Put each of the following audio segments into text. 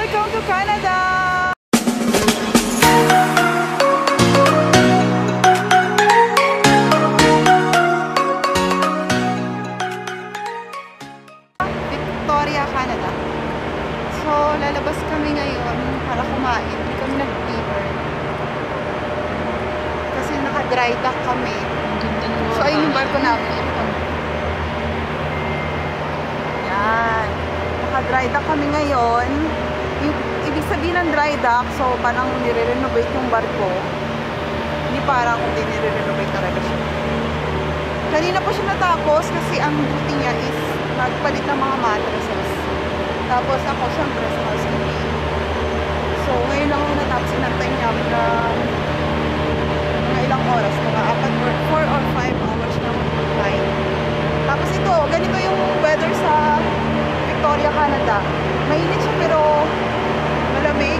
Welcome to Canada! Victoria, Canada. So, lalabas kami ngayon para kumain. Hindi kami nag-dinner. Kasi naka-dry dock kami. So, ayun yung barko namin. Yan. Naka-dry dock kami ngayon. Ibig sabihin ng dry dock, so parang nire-renovate yung barko. Hindi parang kung nire-renovate talaga siya. Kanina po siya natapos kasi ang duty niya is magpalit ng mga mattresses. Tapos ako siyempre sa housekeeping. So ngayon lang ako natapos, inantay niya na mga ilang oras, mga 4 or 5 hours na mag-flight. Tapos ito, ganito yung weather sa Victoria, Canada. Mainit siya pero malamig.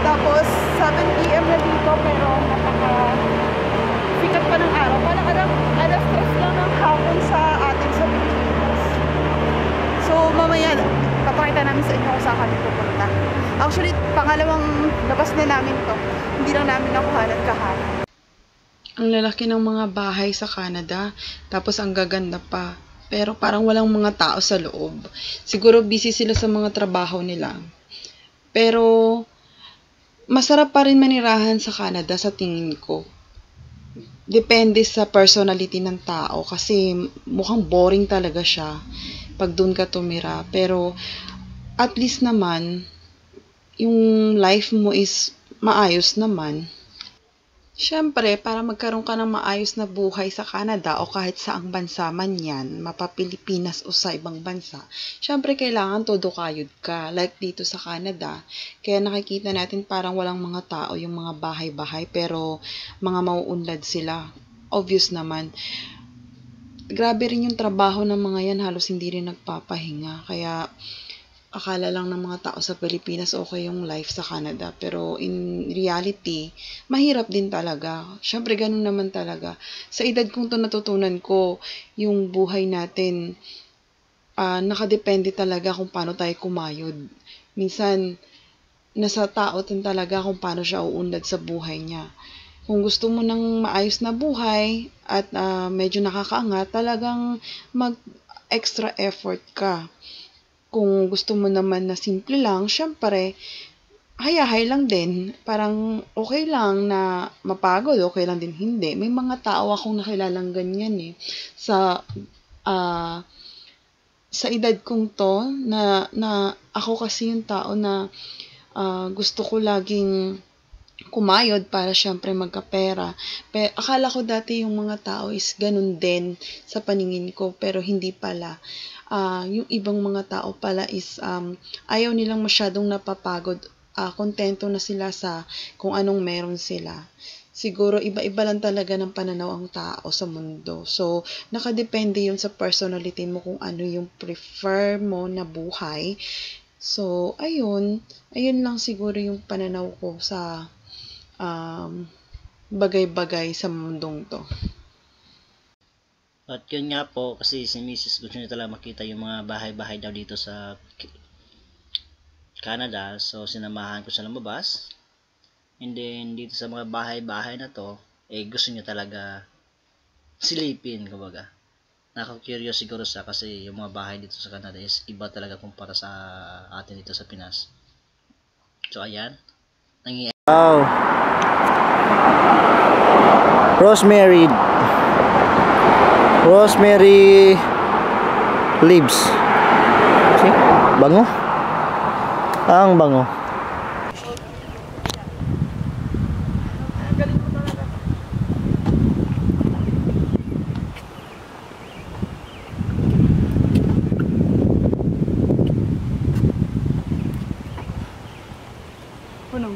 Tapos 7 PM na dito pero napaka-sikat pa ng araw. Parang alas 3 lang ng hapon sa atin sa Pilipinas. So mamaya papakita namin sa inyo kung saan kami pupunta. Actually, pangalawang labas na namin to. Hindi lang namin nakuhanan kahapon. Ang lalaki ng mga bahay sa Canada, tapos ang gaganda pa. Pero parang walang mga tao sa loob. Siguro busy sila sa mga trabaho nila. Pero masarap pa rin manirahan sa Canada sa tingin ko. Depende sa personality ng tao kasi mukhang boring talaga siya pag doon ka tumira. Pero at least naman, yung life mo is maayos naman. Siyempre, para magkaroon ka ng maayos na buhay sa Canada o kahit saang bansa man yan, mapa-Pilipinas o sa ibang bansa, siyempre kailangan todo kayod ka. Like dito sa Canada, kaya nakikita natin parang walang mga tao yung mga bahay-bahay pero mga mauunlad sila. Obvious naman. Grabe rin yung trabaho ng mga yan, halos hindi rin nagpapahinga. Kaya akala lang ng mga tao sa Pilipinas okay yung life sa Canada. Pero in reality, mahirap din talaga. Siyempre, ganun naman talaga. Sa edad kong to natutunan ko, yung buhay natin, nakadepende talaga kung paano tayo kumayod. Minsan, nasa tao din talaga kung paano siya uunlad sa buhay niya. Kung gusto mo ng maayos na buhay at medyo nakakaangat, talagang mag-extra effort ka. Kung gusto mo naman na simple lang, syempre, hayahay lang din. Parang okay lang na mapagod, okay lang din hindi. May mga tao akong nakilalang ganyan eh. Sa edad kong to, na ako kasi yung tao na gusto ko laging kumayod para syempre magkapera. Pero akala ko dati yung mga tao is ganun din sa paningin ko, pero hindi pala. Yung ibang mga tao pala is ayaw nilang masyadong napapagod, kontento na sila sa kung anong meron sila. Siguro iba-iba lang talaga ng pananaw ang tao sa mundo. So, nakadepende yun sa personality mo kung ano yung prefer mo na buhay. So, ayun lang siguro yung pananaw ko sa bagay-bagay sa mundong to. At yun nga po, kasi si Mrs. gusto niya talaga makita yung mga bahay-bahay daw dito sa Canada. So, sinamahan ko siya lumabas. And then, dito sa mga bahay-bahay na to, gusto niya talaga silipin, kumbaga. Nakaka-curious siguro siya kasi yung mga bahay dito sa Canada is iba talaga kumpara sa atin dito sa Pinas. So, ayan. Wow. Rosemary leaves. See? Bango. Ang bango. Ang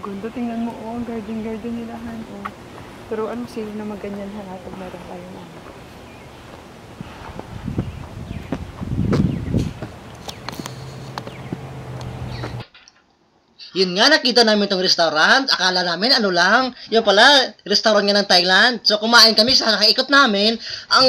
ganda. Tingnan mo, ang garden nilahan. Pero ano sila na maganyan pag meron tayo na. Yun nga, nakita namin itong restaurant. Akala namin, ano lang, yun pala, restaurant nga ng Thailand. So, kumain kami sa nakaikot namin. Ang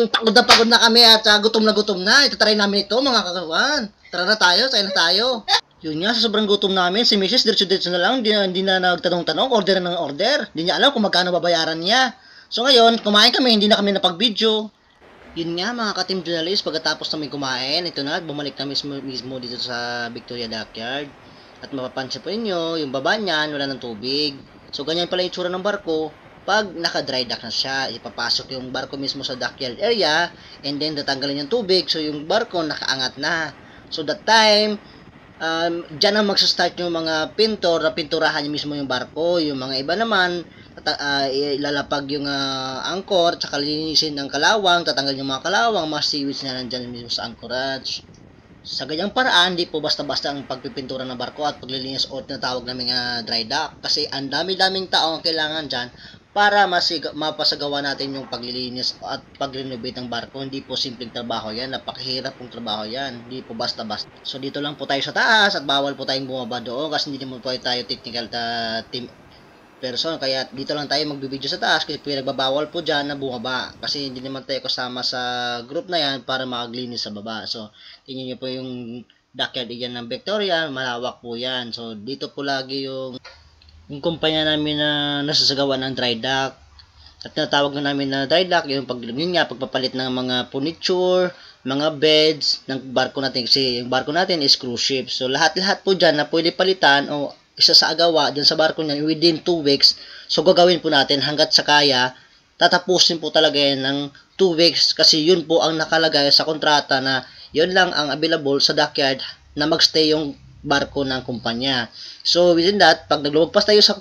pagod na kami at gutom na. Itatry namin ito, mga kagawan. Tara na tayo, tayo na tayo. Yun nga, sa sobrang gutom namin, si Mrs. diretso-diretso na lang, hindi na nagtanong-tanong, order na ng order. Hindi niya alam kung magkano babayaran niya. So ngayon, kumain kami, hindi na kami napag-video. Yun nga mga ka-team journalist, pagkatapos namin kumain, ito na, bumalik na mismo dito sa Victoria Dockyard. At mapapansin po ninyo, yung baba niyan, wala ng tubig. So ganyan pala yung itsura ng barko. Pag naka-dry dock na siya, ipapasok yung barko mismo sa dockyard area, and then tatanggalin yung tubig, so yung barko nakaangat na. So that time, dyan ang magsa-start yung mga pintor na pinturahan niya mismo yung barko. Yung mga iba naman, ilalapag yung angkor, tsaka linisin ng kalawang, tatanggal yung mga kalawang, mga seaweeds na nandyan mismo sa anchorage. Sa ganyang paraan, di po basta-basta ang pagpipintura ng barko at paglilinis o tinatawag namin dry dock. Kasi ang dami-daming tao ang kailangan dyan para mapasagawa natin yung paglilinis at pag-renovate ng barko. Hindi po simpleng trabaho yan, napakahirap pong trabaho yan, hindi po basta-basta. So dito lang po tayo sa taas at bawal po tayong bumaba doon kasi hindi naman po tayo technical team person, kaya dito lang tayo magbibideo sa taas kasi pinagbabawal po dyan na bumaba kasi hindi naman tayo kasama sa group na yan para maglinis sa baba. So tingnan nyo po yung dockyard yan ng Victoria, malawak po yan. So dito po lagi yung kumpanya namin na nasasagawa ng dry dock at tinatawag na namin na dry dock yung pagpapalit ng mga furniture, mga beds ng barko natin kasi yung barko natin is cruise ship. So lahat-lahat po dyan na pwede palitan o isa sa agawa dyan sa barko niyan within 2 weeks. So gagawin po natin hanggat sa kaya. Tatapusin po talaga yan ng 2 weeks kasi yun po ang nakalagay sa kontrata na yun lang ang available sa dockyard na magstay yung barko ng kumpanya. So within that, pag naglumagpas tayo sa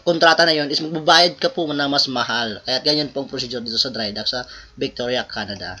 kontrata na yun is magbabayad ka po ng mas mahal. Kaya ganyan po ang procedure dito sa dry dock sa Victoria, Canada.